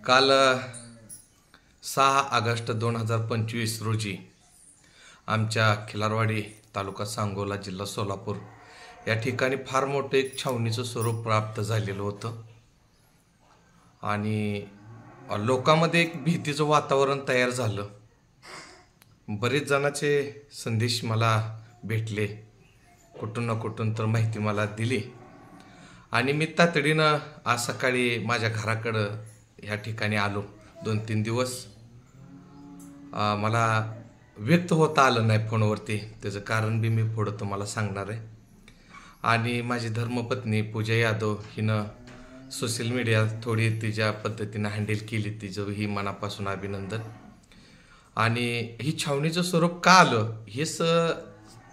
काल 6 ऑगस्ट 2025 रोजी आमच्या खिलारवाडी तालुका सांगोला जिल्हा सोलापूर या ठिकाणी फार मोठं एक छावणीचं स्वरूप प्राप्त झालेलं होतं आणि लोकांमध्ये एक भीतीचं वातावरण तयार झालं। बरेच जणांचे संदेश मला भेटले, कुठून ना कुठून तर माहिती मला दिली आणि मी तातडीनं आज सकाळी माझ्या घराकडं ह्या ठिकाणी आलो। 2-3 दिवस मला व्यक्त होता आलं नाही फोनवरती, त्याचं कारण बी मी पुढं तुम्हाला सांगणार आहे। आणि माझी धर्मपत्नी पूजा यादव हिनं सोशल मीडिया थोडी तिच्या पद्धतीनं हँडल केली, तिचं ही मनापासून अभिनंदन। आणि ही छावणीचं स्वरूप का आलं हेच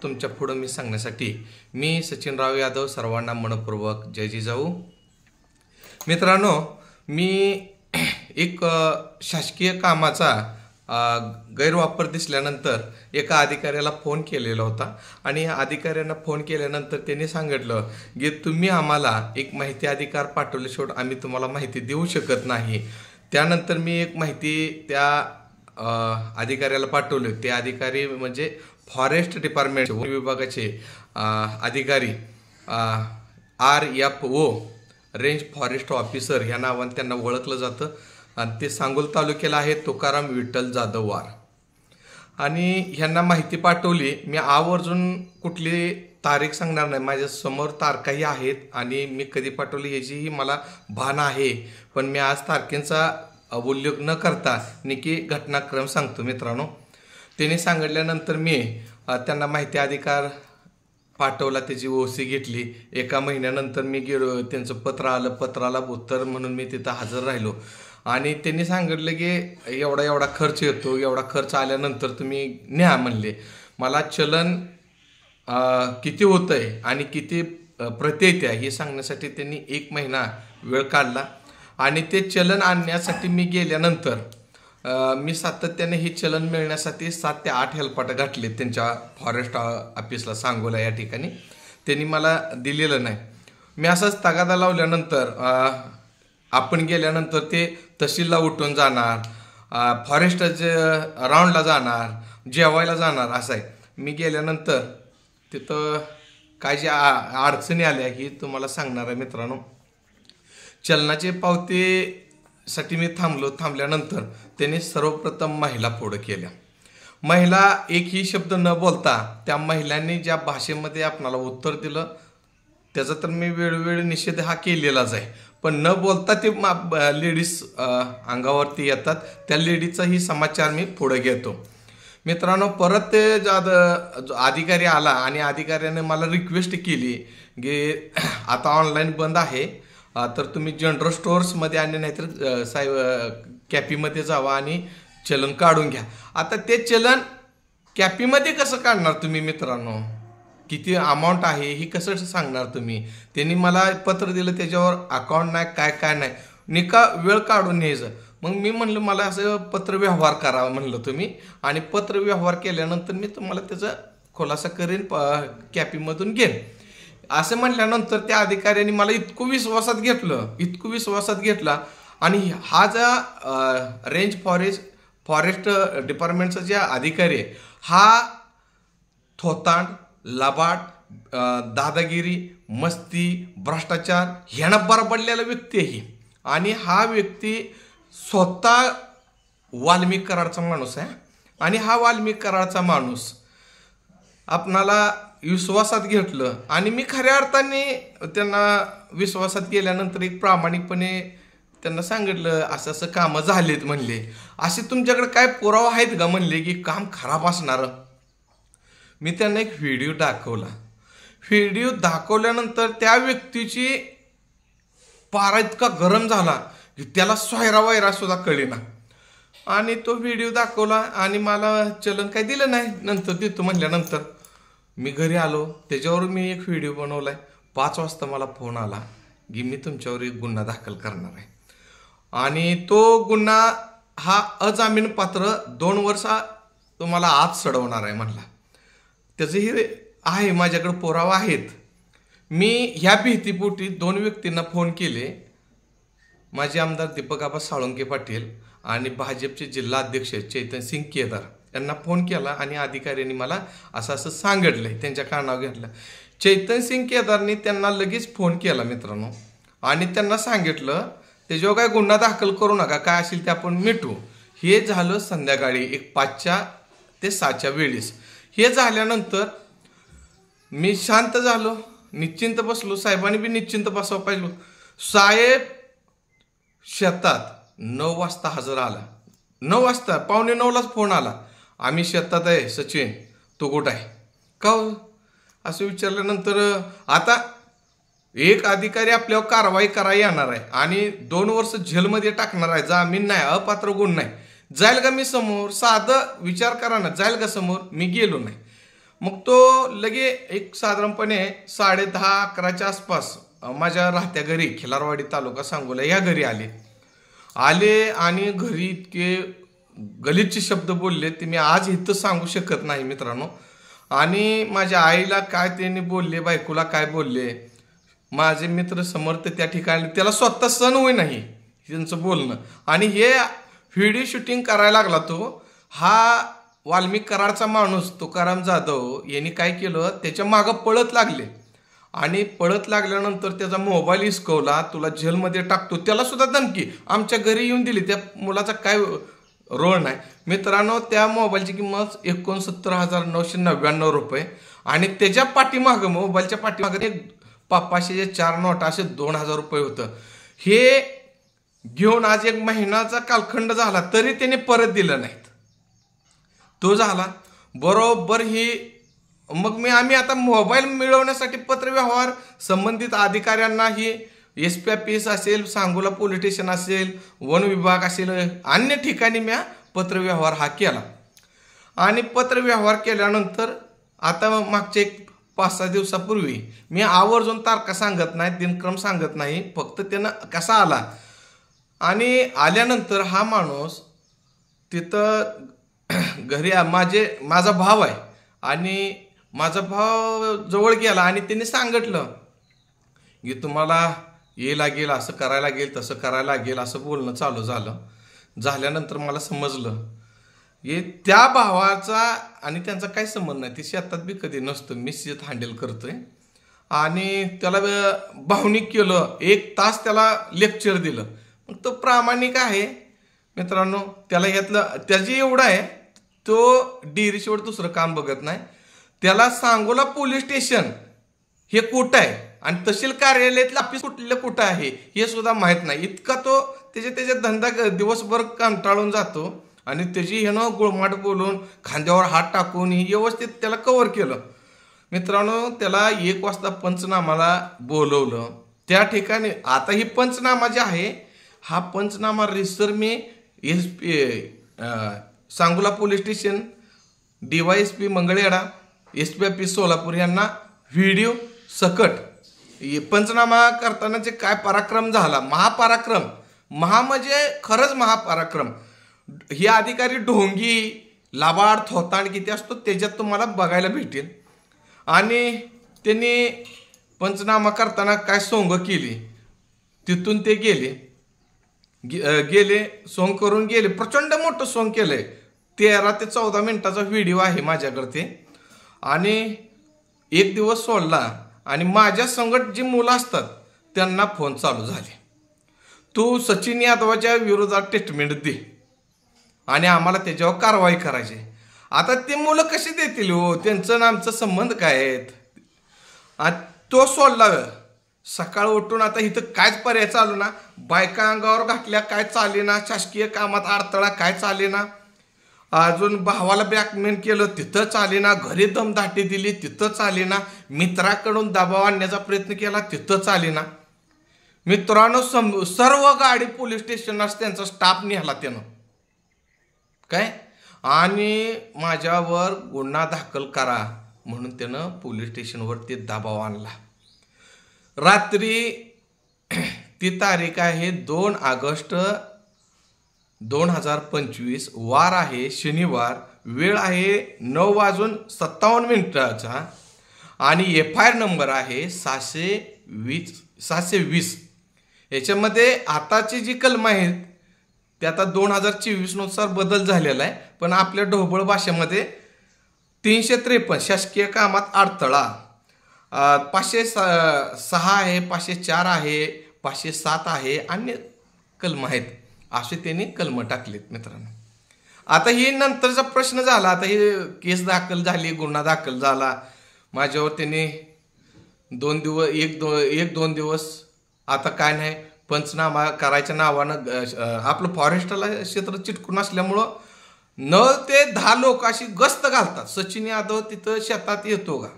तुमच्या पुढं मी सांगण्यासाठी मी सचिनराव यादव सर्वांना मनपूर्वक जय जिजाऊ। मित्रांनो, मी एक शासकीय कामाचा गैरवापर दिसल्यानंतर एका अधिकाऱ्याला फोन केलेला होता आणि अधिकाऱ्यांना फोन केल्यानंतर त्यांनी सांगितलं की तुम्ही आम्हाला एक माहिती अधिकार पाठवल्याशिवाय आम्ही तुम्हाला माहिती देऊ शकत नाही। त्यानंतर मी एक माहिती त्या अधिकाऱ्याला पाठवले। ते अधिकारी म्हणजे फॉरेस्ट डिपार्टमेंट विभागाचे अधिकारी RFO रेंज फॉरेस्ट ऑफिसर ह्या नावाने त्यांना ओळखलं जातं आणि ते सांगोल तालुक्याला आहे तुकाराम विठ्ठल जाधव वार। आणि ह्यांना माहिती पाठवली। मी आवर्जून कुठली तारीख सांगणार नाही, माझ्या समोर तारखाही आहेत आणि मी कधी पाठवली याचीही मला भान आहे, पण मी आज तारखेचा उल्लेख न करता निकी घटनाक्रम सांगतो। मित्रांनो, त्यांनी सांगितल्यानंतर मी त्यांना माहिती अधिकार पाठवला, त्याची ओसी घेतली। 1 महिन्यानंतर मी गेलो, त्यांचं पत्र आलं, पत्राला उत्तर म्हणून मी तिथं हजर राहिलो आणि त्यांनी सांगितलं की एवढा खर्च येतो, एवढा खर्च आल्यानंतर तुम्ही न्या म्हणले। मला चलन किती होतंय आणि किती प्रति येत्या हे सांगण्यासाठी त्यांनी 1 महिना वेळ काढला आणि ते चलन आणण्यासाठी मी गेल्यानंतर मी सातत्याने हे चलन मिळण्यासाठी 7 ते 8 हेलपाटे घातले त्यांच्या फॉरेस्ट ऑफिसला सांगोला या ठिकाणी। त्यांनी मला दिलेलं नाही। मी असंच तगादा लावल्यानंतर आपण गेल्यानंतर ते तहसीलला उठून जाणार, फॉरेस्टचे राऊंडला जाणार, जेवायला जाणार असं आहे। मी गेल्यानंतर तिथं काय जे अडचणी आल्या ही तुम्हाला सांगणार आहे। मित्रांनो, चलनाचे पावतीसाठी मी थांबल्यानंतर त्यांनी सर्वप्रथम महिला पुढं केल्या। महिला एकही शब्द न बोलता त्या महिलांनी ज्या भाषेमध्ये आपणाला उत्तर दिलं त्याचा तर मी वेळोवेळी निषेध हा केलेलाच आहे, पण न बोलता ते लेडीज अंगावरती येतात, त्या लेडीजचाही समाचार मी पुढे घेतो। मित्रांनो, परत ते अधिकारी आला आणि अधिकाऱ्याने मला रिक्वेस्ट केली की आता ऑनलाईन बंद आहे, तर तुम्ही जनरल स्टोअर्समध्ये आणि नाहीतर कॅपीमध्ये जावा आणि चलन काढून घ्या। आता ते चलन कॅपीमध्ये कसं काढणार तुम्ही? मित्रांनो, किती अमाऊंट आहे ही कसं सांगणार तुम्ही? त्यांनी मला पत्र दिलं, त्याच्यावर अकाउंट नाही, काय नाही, निका वेळ काढून न्यायचं। मग मी म्हणलं मला असं पत्र व्यवहार करा म्हणलं तुम्ही, आणि पत्र व्यवहार केल्यानंतर मी तुम्हाला त्याचा खुलासा करेन, कॅपीमधून घेईन असं म्हटल्यानंतर त्या अधिकाऱ्यांनी मला इतकं विश्वासात घेतला आणि हा जो रेंज फॉरेस्ट डिपार्टमेंटचा जे अधिकारी आहे हा थोतांड, लबाड, दादागिरी, मस्ती, भ्रष्टाचार ह्याना बरबडलेला व्यक्ती आहे। आणि हा व्यक्ती स्वतः वाल्मिक कराडचा माणूस आहे आणि हा वाल्मिक कराडचा माणूस आपणाला विश्वासात घेतलं आणि मी खऱ्या अर्थाने त्यांना विश्वासात गेल्यानंतर एक प्रामाणिकपणे त्यांना सांगितलं असं असं कामं झालेत म्हणले। असे तुमच्याकडे काय पुरावा आहेत का म्हणले की काम खराब असणार? मी त्यांना एक व्हिडिओ दाखवला। व्हिडिओ दाखवल्यानंतर त्या व्यक्तीची पारा इतका गरम झाला की त्याला सोयरा वैरा सुद्धा कळेना आणि तो व्हिडिओ दाखवला आणि मला चलन काय दिलं नाही, नंतर देतो म्हणल्यानंतर मी घरी आलो। त्याच्यावर मी एक व्हिडिओ बनवलाय। 5 वाजता मला फोन आला की मी तुमच्यावर एक गुन्हा दाखल करणार आहे आणि तो गुन्हा हा अजामीनपात्र 2 वर्ष तुम्हाला आत सडवणार आहे म्हणला। त्याचंही आहे, माझ्याकडे पुरावा आहेत। मी ह्या भीतीपोटी 2 व्यक्तींना फोन केले माजी आमदार दीपक आबा साळुंके पाटील आणि भाजपचे जिल्हा अध्यक्ष चैतन्यसिंग केदार यांना फोन केला आणि अधिकाऱ्यांनी मला असं सांगितलंय, त्यांच्या कानावर घेतलं. चैतन्यसिंग केदारनी त्यांना लगेच फोन केला मित्रांनो आणि त्यांना सांगितलं त्याच्यावर काय गुन्हा दाखल करू नका, काय असेल ते आपण मिटवू. हे झालं संध्याकाळी 5 ते 6 वेळेस. हे झाल्यानंतर मी शांत झालो, निश्चिंत बसलो. साहेबांनी बी निश्चिंत बसावं पाहिजे. साहेब शेतात 9 वाजता हजर आला. 9 वाजता 8:45लाच फोन आला, आम्ही शेतात आहे सचिन, तू कुठं आहे का असं विचारल्यानंतर आता एक अधिकारी आपल्यावर कारवाई करायला येणार आहे आणि 2 वर्ष जेलमध्ये टाकणार आहे, जामीन नाही, अपात्र गुण नाही, जाईल का मी समोर? साधं विचार करा ना, जाईल का समोर? मी गेलो नाही. मग तो लगे एक साधारणपणे 10:30-11च्या आसपास माझ्या राहत्या घरी खिलारवाडी तालुका सांगोला या घरी आले आणि घरी इतके गलिच्छ शब्द बोलले ते मी आज इथं सांगू शकत नाही मित्रांनो. आणि माझ्या आईला काय त्यांनी बोलले, बायकोला काय बोलले, माझे मित्र समर्थ त्या ठिकाणी त्याला स्वतः सण होई नाही त्यांचं बोलणं. आणि हे व्हिडिओ शूटिंग करायला लागला तो हा वाल्मिक कराडचा माणूस तुकाराम जाधव यांनी काय केलं, त्याच्या मागं पळत लागले आणि पळत लागल्यानंतर त्याचा मोबाईल हिसकवला, तुला जेलमध्ये टाकतो, त्याला सुद्धा धमकी आमच्या घरी येऊन दिली. त्या मुलाचा काय रोळ नाही मित्रांनो. त्या मोबाईलची किंमत 69,999 रुपये आणि त्याच्या पाठीमागं मोबाईलच्या पाठीमागं एक 500चे 4 नोट असे 2,000 रुपये होतं. हे घेऊन आज 1 महिन्याचा कालखंड झाला तरी त्याने परत दिलं नाहीत. तो झाला बरोबर ही. मग आम्ही आता मोबाईल मिळवण्यासाठी पत्रव्यवहार संबंधित अधिकाऱ्यांना ही SP ऑफिस असेल, सांगोला पोलीस स्टेशन असेल, वन विभाग असेल, अन्य ठिकाणी मी पत्रव्यवहार हा केला. आणि पत्रव्यवहार केल्यानंतर आता मागच्या 5-6 दिवसापूर्वी मी आवर्जून तारखा सांगत नाही, दिनक्रम सांगत नाही, फक्त त्यानं कसा आला. आणि आल्यानंतर हा माणूस तिथं घरी माझा भाव आहे आणि माझा भाव जवळ गेला आणि त्यांनी सांगितलं की तुम्हाला ये लागेल, असं करायला लागेल, तसं करायला लागेल, असं बोलणं चालू झाल्यानंतर मला समजलं हे त्या भावाचा आणि त्यांचा काही संबंध नाही. ती शेतात बी कधी नसतं, मी शेत हँडल करतोय. आणि त्याला भावनिक केलं, 1 तास त्याला लेक्चर दिलं. मग तो प्रामाणिक आहे मित्रांनो. त्याला यातलं त्याची एवढं आहे, तो डेअरीशिवाय दुसरं काम बघत नाही. त्याला सांगोला पोलीस स्टेशन हे कुठं आहे आणि तहसील कार्यालयातलं ऑफिस कुठं आहे हे सुद्धा माहीत नाही. इतका तो त्याच्या धंदा दिवसभर कंटाळून जातो आणि त्याची ह्यानं गुळमाट बोलून खांद्यावर हात टाकून ही व्यवस्थित त्याला कव्हर केलं मित्रांनो. त्याला 1 वाजता पंचनामाला बोलवलं. त्या ठिकाणी आता ही पंचनामा जे आहे हा पंचनामा रिसर मी Sangola police station, DYSP Mangalwedha, SP office Solapur यांना व्हिडिओ सकट पंचनामा करतानाचे काय पराक्रम झाला, महापराक्रम, म्हणजे खरंच महापराक्रम. हे अधिकारी ढोंगी लाबाड थोतांड किती असतो त्याच्यात तुम्हाला बघायला भेटेल. आणि त्यांनी पंचनामा करताना काय सोंग केली, तिथून ते गेले सोंग करून गेले. प्रचंड मोठं सोंग केलंय. 13 ते 14 मिनिटाचा व्हिडिओ आहे माझ्याकडे ते. आणि 1 दिवस सोडला आणि माझ्या संगत जी मुलं असतात त्यांना फोन चालू झाले, तू सचिन यादवाच्या विरोधात स्टेटमेंट दे आणि आम्हाला त्याच्यावर कारवाई करायची. आता ते मुलं कशी देतील हो, त्यांचं आमचं संबंध काय आहेत. तो सोडला. सकाळ उठून आता इथं कायच पर्याय चालू ना, बायका अंगावर घातल्या काय चालेना, शासकीय कामात अडथळा काय चालेना, अजून भावाला ब्लॅकमेल केलं तिथं चालेना, घरी दमदाटी दिली तिथं चालेना, मित्राकडून दबाव आणण्याचा प्रयत्न केला तिथं चालेना. मित्रांनो सर्व गाडी पोलीस स्टेशनला त्यांचा स्टाफ नेला त्यानं काय, आणि माझ्यावर गुन्हा दाखल करा म्हणून त्यानं पोलीस स्टेशनवरती दबाव आणला. रात्री ती तारीख आहे 2 ऑगस्ट 2025, वार आहे शनिवार, वेळ आहे 9:57 आणि FIR नंबर आहे 620. याच्यामध्ये आताची जी कलम आहेत ते आता 2024 नुसार बदल झालेला आहे, पण आपल्या ढोबळ भाषेमध्ये 353 शासकीय कामात अडथळा, 506 आहे, 504 आहे, 507 आहे, अन्य कलम आहेत, असे त्यांनी कलम टाकलेत मित्रांनो. आता ही नंतरचा प्रश्न झाला. आता ही केस दाखल झाली, गुन्हा दाखल झाला माझ्यावर. त्यांनी 2 दिवस आता काय नाही पंचनामा करायच्या नावानं आपलं फॉरेस्टला क्षेत्र चिटकून असल्यामुळं 9 ते 10 लोक अशी गस्त घालतात. सचिन यादव तिथं शेतात येतो का?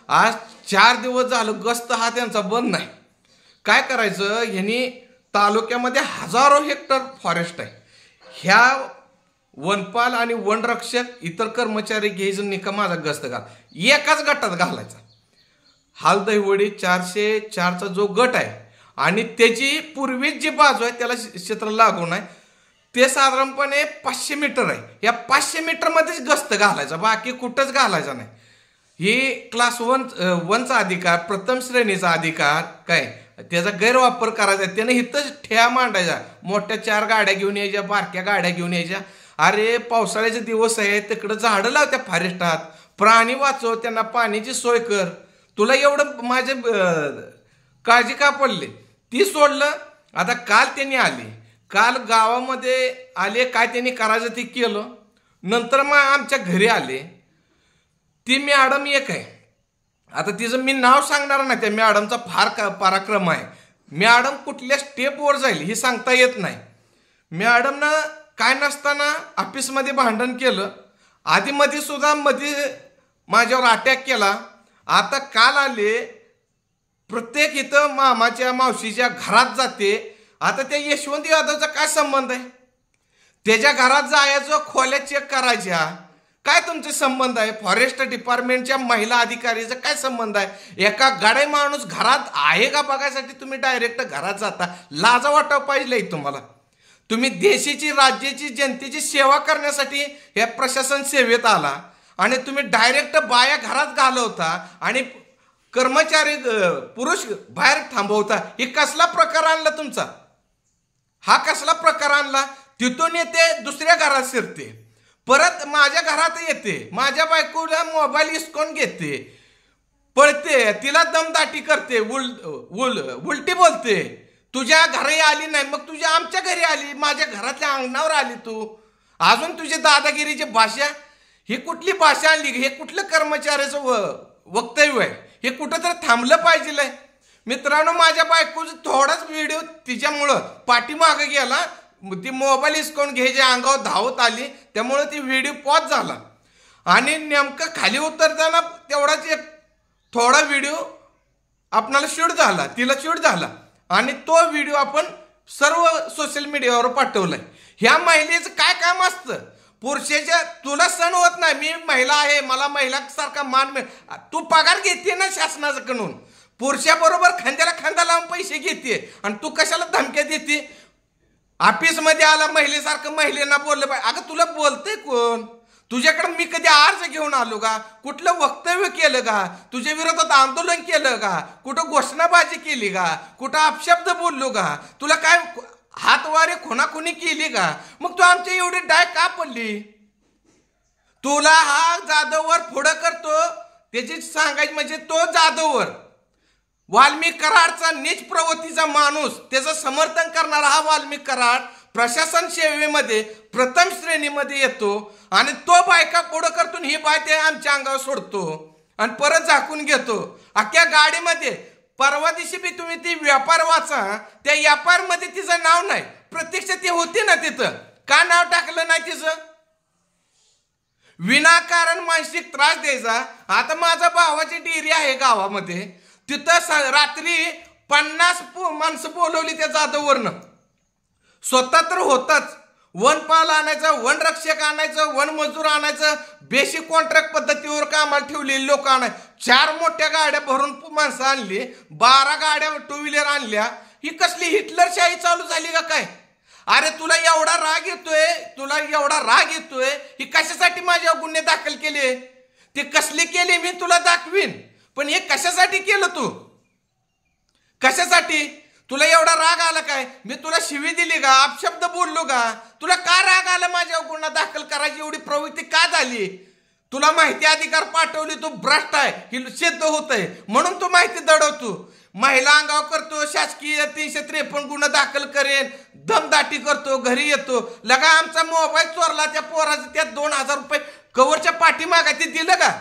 आज 4 दिवस झालं गस्त हा त्यांचा बंद नाही. काय करायचं, ह्यांनी तालुक्यामध्ये हजारो हेक्टर फॉरेस्ट आहे. ह्या वनपाल आणि वनरक्षक इतर कर्मचारी घ्यायचं निका माझा गस्त घाल एकाच गटात घालायचा. हालदहिवडी 404चा जो गट आहे आणि त्याची पूर्वीच जी बाजू आहे त्याला क्षेत्र लागून आहे, ते साधारणपणे 500 मीटर आहे. या 500 मीटरमध्येच गस्त घालायचा, बाकी कुठंच घालायचा नाही. ही क्लास 1चा अधिकार, प्रथम श्रेणीचा अधिकार, काय त्याचा गैरवापर करायचा. त्याने इथंच ठ्या मांडायचा. मोठ्या 4 गाड्या घेऊन यायच्या, बारक्या गाड्या घेऊन यायच्या. अरे पावसाळ्याचे दिवस आहे, तिकडं झाडं लाव त्या फॉरेस्टात, प्राणी वाचव, त्यांना पाण्याची सोय कर. तुला एवढं माझे काळजी का पडली? ती सोडलं. आता काल त्यांनी आले, काल गावामध्ये आले, काय त्यांनी करायचं ते केलं. नंतर मग आमच्या घरी आले. ती मॅडम एक आहे, आता तिचं मी नाव सांगणार नाही. त्या मॅडमचा फार पराक्रम आहे. मॅडम कुठल्या स्टेपवर जाईल हे सांगता येत नाही. मॅडमनं काय नसताना ऑफिसमध्ये भांडण केलं, आधीमध्ये सुद्धा मध्ये माझ्यावर अटॅक केला. आता काल आले, प्रत्येक इथं मामाच्या मावशीच्या घरात जाते. आता त्या यशवंत यादवचा काय संबंध आहे? त्याच्या घरात जायचं, खोल्या चेक करायच्या, काय तुमचे संबंध आहे? फॉरेस्ट डिपार्टमेंटच्या महिला अधिकारीचा काय संबंध आहे? एका गाडे माणूस घरात आहे का बघायसाठी तुम्ही डायरेक्ट घरात जाता. लाजा वाटावं पाहिजे तुम्हाला. तुम्ही देशाची, राज्याची, जनतेची सेवा करण्यासाठी या प्रशासन सेवेत आला आणि तुम्ही डायरेक्ट बाया घरात घालवता आणि कर्मचारी पुरुष बाहेर थांबवता. हे कसला प्रकार आणला तुमचा? हा कसला प्रकार आणला? तिथून येते, दुसऱ्या घरात शिरते, परत माझ्या घरात येते, माझ्या बायकोला मोबाईल हिसकून घेते, पळते, तिला दमदाटी करते, उलटी बोलते. तुझ्या घरी आली नाही, मग तुझ्या आमच्या घरी आली, माझ्या घरातल्या अंगणावर आली तू. अजून तुझी दादागिरीची भाषा, ही कुठली भाषा आणली? हे कुठलं कर्मचाऱ्याचं वक्तव्य आहे? हे कुठं तर थांबलं पाहिजे. मित्रांनो, माझ्या बायकोचा थोडाच व्हिडिओ तिच्यामुळं पाठीमागे गेला. ती मोबाईल हिसकून घ्यायच्या अंगावर धावत आली, त्यामुळे ती व्हिडिओ पॉज झाला. आणि नेमकं खाली उतरताना तेवढाच एक थोडा व्हिडिओ आपणाला शूट झाला, तिला शूट झाला आणि तो व्हिडिओ आपण सर्व सोशल मीडियावर पाठवलाय. ह्या महिलेचं काय काम असतं? पुरुषाच्या तुला सण होत नाही, मी महिला आहे, मला महिलासारखा मान मिळ. तू पगार घेते ना शासनाकडून, पुरुषाबरोबर खांद्याला खांदा लावून पैसे घेते आणि तू कशाला धमक्या देते? ऑफिसमध्ये आला महिलेसारखं महिलेना बोललं पाहिजे. अगं तुला बोलते कोण? तुझ्याकडे मी कधी अर्ज घेऊन आलो का? कुठलं वक्तव्य केलं का? तुझ्या विरोधात आंदोलन केलं का? कुठं घोषणाबाजी केली का? कुठं अपशब्द बोललो का? तुला काय हातवारे खुणाखुणी केली का? मग तू आमच्या एवढी डाय का पडली? तुला हा जाधववर पुढं करतो त्याची सांगायची म्हणजे तो जाधववर वाल्मिक कराडचा नीच प्रवृत्तीचा माणूस, त्याचं समर्थन करणारा हा वाल्मिक कराड प्रशासन सेवेमध्ये प्रथम श्रेणीमध्ये येतो आणि तो बायका पुढं करतून ही बाय ते आमच्या अंगावर सोडतो आणि परत झाकून घेतो. अख्ख्या गाडीमध्ये परवा दिवशी बी तुम्ही ती व्यापार वाचा, त्या व्यापारमध्ये तिचं नाव नाही, प्रत्यक्ष ती होती ना तिथं, का नाव टाकलं नाही तिचं? विनाकारण मानसिक त्रास द्यायचा. आता माझा भावाची डेअरी आहे गावामध्ये, तिथं रात्री 50 माणसं बोलवली त्या जाधववरनं. स्वतः तर होताच, वनपाल आणायचं, वनरक्षक आणायचं, वनमजूर आणायचं, बेसिक कॉन्ट्रॅक्ट पद्धतीवर कामाला ठेवलेली लोक आणाय. 4 मोठ्या गाड्या भरून माणसं आणली, 12 गाड्या 2 व्हीलर आणल्या. ही कसली हिटलरशाही चालू झाली का काय? अरे तुला एवढा राग येतोय, ही कशासाठी माझ्या गुन्हे दाखल केले? ते कसले केले मी तुला दाखवीन, पण हे कशासाठी केलं तू? कशासाठी? तुला एवढा राग आला काय? मी तुला शिवी दिली का? अपशब्द बोललो का? तुला का राग आला? माझ्यावर गुन्हा दाखल करायची एवढी प्रवृत्ती का झाली? तुला माहिती अधिकार पाठवली, तू भ्रष्ट आहे ही सिद्ध होत आहे म्हणून तू माहिती दडवतो. महिला अंगावर करतो, शासकीय 353 गुन्हा दाखल करेन, दमदाटी करतो, घरी येतो. लगा आमचा मोबाईल चोरला त्या पोराचं, त्यात 2000 रुपये कवरच्या पाठीमागा ते दिलं का?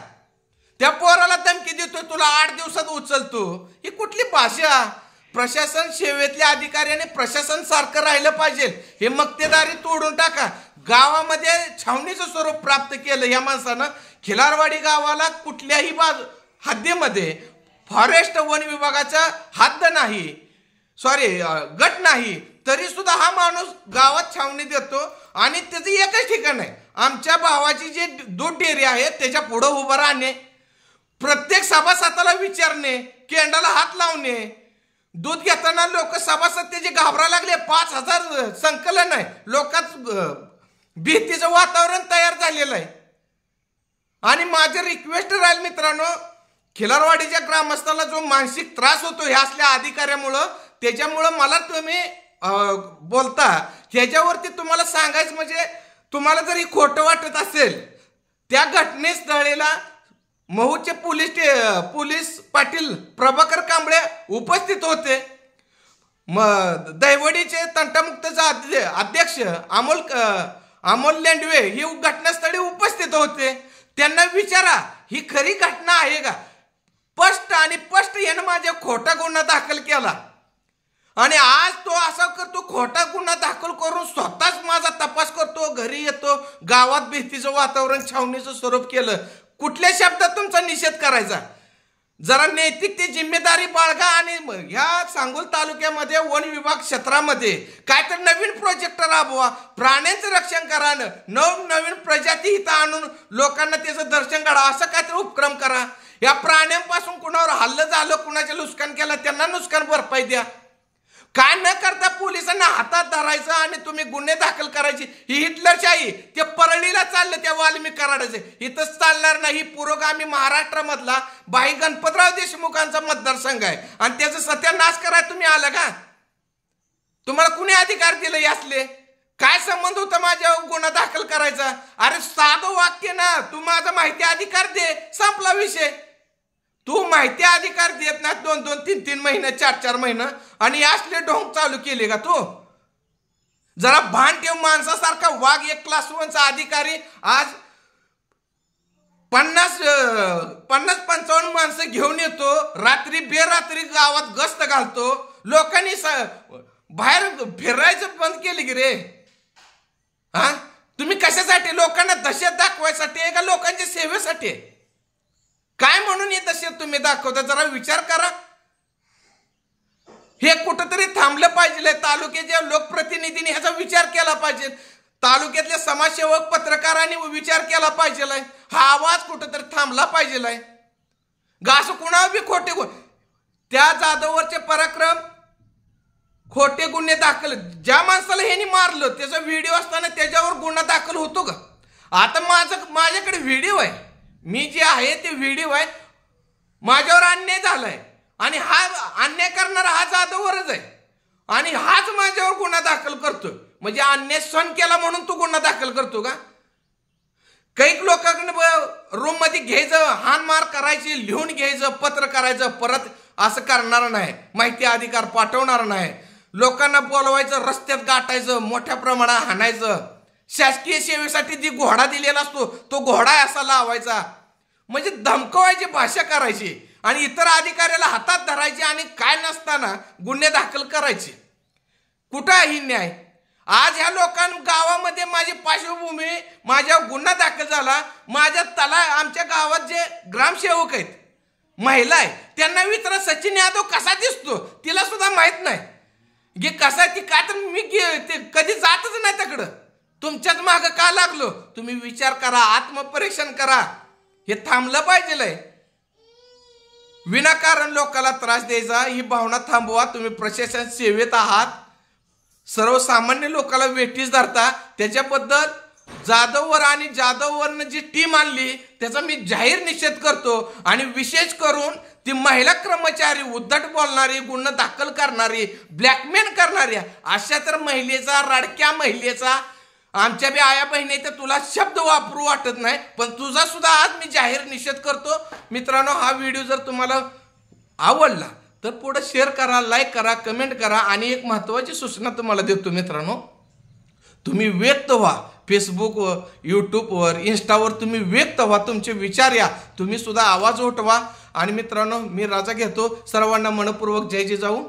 त्या पोराला धमकी देतो, तुला 8 दिवसात उचलतो. ही कुठली भाषा? प्रशासन सेवेतल्या अधिकाऱ्याने प्रशासन सारखं राहिलं पाहिजे. हे मक्तेदारी तोडून टाका. गावामध्ये छावणीचं स्वरूप प्राप्त केलं या माणसानं. खिलारवाडी गावाला कुठल्याही हद्दीमध्ये फॉरेस्ट वन विभागाचा हद्द नाही, गट नाही, तरी सुद्धा हा माणूस गावात छावणी देतो. आणि त्याचं एकच ठिकाण आहे, आमच्या भावाची जे दूध डेअरी आहे त्याच्या पुढं उभं राहणे, प्रत्येक सभासदाला विचारणे, केंडाला हात लावणे. दूध घेताना लोक सभासद त्याचे घाबरायला लागले. 5000 संकलन आहे, लोकात भीतीचं वातावरण तयार झालेलं आहे. आणि माझं रिक्वेस्ट राहील मित्रांनो, खिलारवाडीच्या ग्रामस्थाला जो मानसिक त्रास होतो ह्या असल्या अधिकाऱ्यामुळं, त्याच्यामुळं मला तुम्ही बोलता, त्याच्यावरती तुम्हाला सांगायचं म्हणजे तुम्हाला जर खोटं वाटत असेल, त्या घटनेस्थळीला महूचे पोलीस पाटील प्रभाकर कांबळे उपस्थित होते. दैवडीचे तंटामुक्तचे अध्यक्ष अमोल लेंडवे हे घटनास्थळी उपस्थित होते. त्यांना विचारा ही खरी घटना आहे का? स्पष्ट यानं माझ्या खोटा गुन्हा दाखल केला आणि आज तो असा करतो, खोटा गुन्हा दाखल करून स्वतःच माझा तपास करतो, घरी येतो. गावात भीतीचं वातावरण, छावणीचं स्वरूप केलं. कुठल्या शब्दात तुमचा निषेध करायचा? जरा नैतिक ते जिम्मेदारी बाळगा आणि ह्या सांगोल तालुक्यामध्ये वन विभाग क्षेत्रामध्ये काय तर नवीन प्रोजेक्ट राबवा, प्राण्यांचं रक्षण करा, नवीन प्रजाती इथं आणून लोकांना त्याचं दर्शन घडा, असं काहीतरी उपक्रम करा. या प्राण्यांपासून कुणावर हल्ला झालं, कुणाच्या नुकसान केलं, त्यांना नुकसान भरपाई द्या. काय न करता पोलिसांना हातात धरायचं आणि तुम्ही गुन्हे दाखल करायचे, ही हिटलरशाही. ते परळीला चाललं त्या वाल्मिक कराडाचे, इथंच चालणार नाही. पुरोगामी महाराष्ट्रामधला बाई गणपतराव देशमुखांचा मतदारसंघ आहे आणि त्याचा सत्यानाश करायला तुम्ही आला का? तुम्हाला कुणी अधिकार दिले असले? काय संबंध होता माझ्यावर गुन्हा दाखल करायचा? अरे साधं वाक्य ना, तू माझा माहिती अधिकार दे, संपला विषय. तू माहिती अधिकार देत ना 2-2, 3-3 महिने, 4-4 महिने आणि असले ढोंग चालू केले का तू? जरा भान ठेव. माणसासारखा वाघ, एक क्लास 1चा अधिकारी आज 50-55 माणसं घेऊन येतो, रात्री बेरात्री गावात गस्त घालतो. लोकांनी बाहेर फिरायचं बंद केलं की रे. हा, तुम्ही कशासाठी? लोकांना दहशत दाखवायसाठी आहे का लोकांच्या सेवेसाठी? काय म्हणून हे दहशत तुम्ही दाखवता? जरा विचार करा. हे कुठंतरी थांबलं पाहिजे. तालुक्याच्या लोकप्रतिनिधींनी ह्याचा विचार केला पाहिजे. तालुक्यातल्या समाजसेवक, पत्रकारांनी विचार केला पाहिजे. हा आवाज कुठंतरी थांबला पाहिजे. असं कुणावर बी खोटे त्या जाधववरचे पराक्रम, खोटे गुन्हे दाखल. ज्या माणसाला ह्यांनी मारलं त्याचा व्हिडिओ असताना त्याच्यावर गुन्हा दाखल होतो का? आता माझ्याकडे व्हिडिओ आहे, मी जे आहे ते व्हिडिओ आहे. माझ्यावर अन्याय झालाय आणि हा अन्याय करणारा हा जाधववरच आहे आणि हाच माझ्यावर गुन्हा दाखल करतो. म्हणजे अन्याय सहन केला म्हणून तू गुन्हा दाखल करतो का? काही लोकांकडे रूम मध्ये घ्यायचं, हानमार करायची, लिहून घ्यायचं, पत्र करायचं, परत असं करणार नाही, माहिती अधिकार पाठवणार नाही. लोकांना बोलवायचं, रस्त्यात गाठायचं, मोठ्या प्रमाणात हाणायचं. शासकीय सेवेसाठी जी घोडा दिलेला असतो तो घोडा असा लावायचा. म्हणजे धमकवायची भाषा करायची आणि इतर अधिकाऱ्याला हातात धरायचे आणि काय नसताना गुन्हे दाखल करायचे. कुठं आहे ही न्याय? आज ह्या लोकांना गावामध्ये माझी पार्श्वभूमी, माझ्यावर गुन्हा दाखल झाला. आमच्या गावात जे ग्रामसेवक आहेत, महिला आहे, त्यांना विचारा सचिन यादव कसा दिसतो, तिला सुद्धा माहित नाही की कसा ती. काय तर मी ते कधी जातच नाही तिकडं. तुमच्याच माग का लागलो? तुम्ही विचार करा, आत्मपरीक्षण करा. हे थांबलं पाहिजे. विनाकारण लोकांना त्रास द्यायचा ही भावना थांबवा. तुम्ही प्रशासन सेवेत आहात, सर्वसामान्य लोकांना वेठीस धरता. त्याच्याबद्दल जाधववर आणि जाधववरनं जी टीम आणली त्याचा मी जाहीर निषेध करतो आणि विशेष करून ती महिला कर्मचारी उद्धट बोलणारी, गुन्हा दाखल करणारी, ब्लॅकमेल करणारी, अशा तर महिलेचा, रडक्या महिलेचा, आमच्या बी आया बहिणी तर तुला शब्द वापरू वाटत नाही, पण तुझा सुद्धा आज मी जाहीर निषेध करतो. मित्रांनो, हा व्हिडिओ जर तुम्हाला आवडला तर पुढे शेअर करा, लाईक करा, कमेंट करा. आणि एक महत्त्वाची सूचना तुम्हाला देतो मित्रांनो, तुम्ही व्यक्त व्हा. फेसबुकवर, यूट्यूबवर, इंस्टावर तुम्ही व्यक्त व्हा, तुमचे विचार या, तुम्ही सुद्धा आवाज उठवा. आणि मित्रांनो, मी राजा घेतो. सर्वांना मनपूर्वक जय जिजाऊ.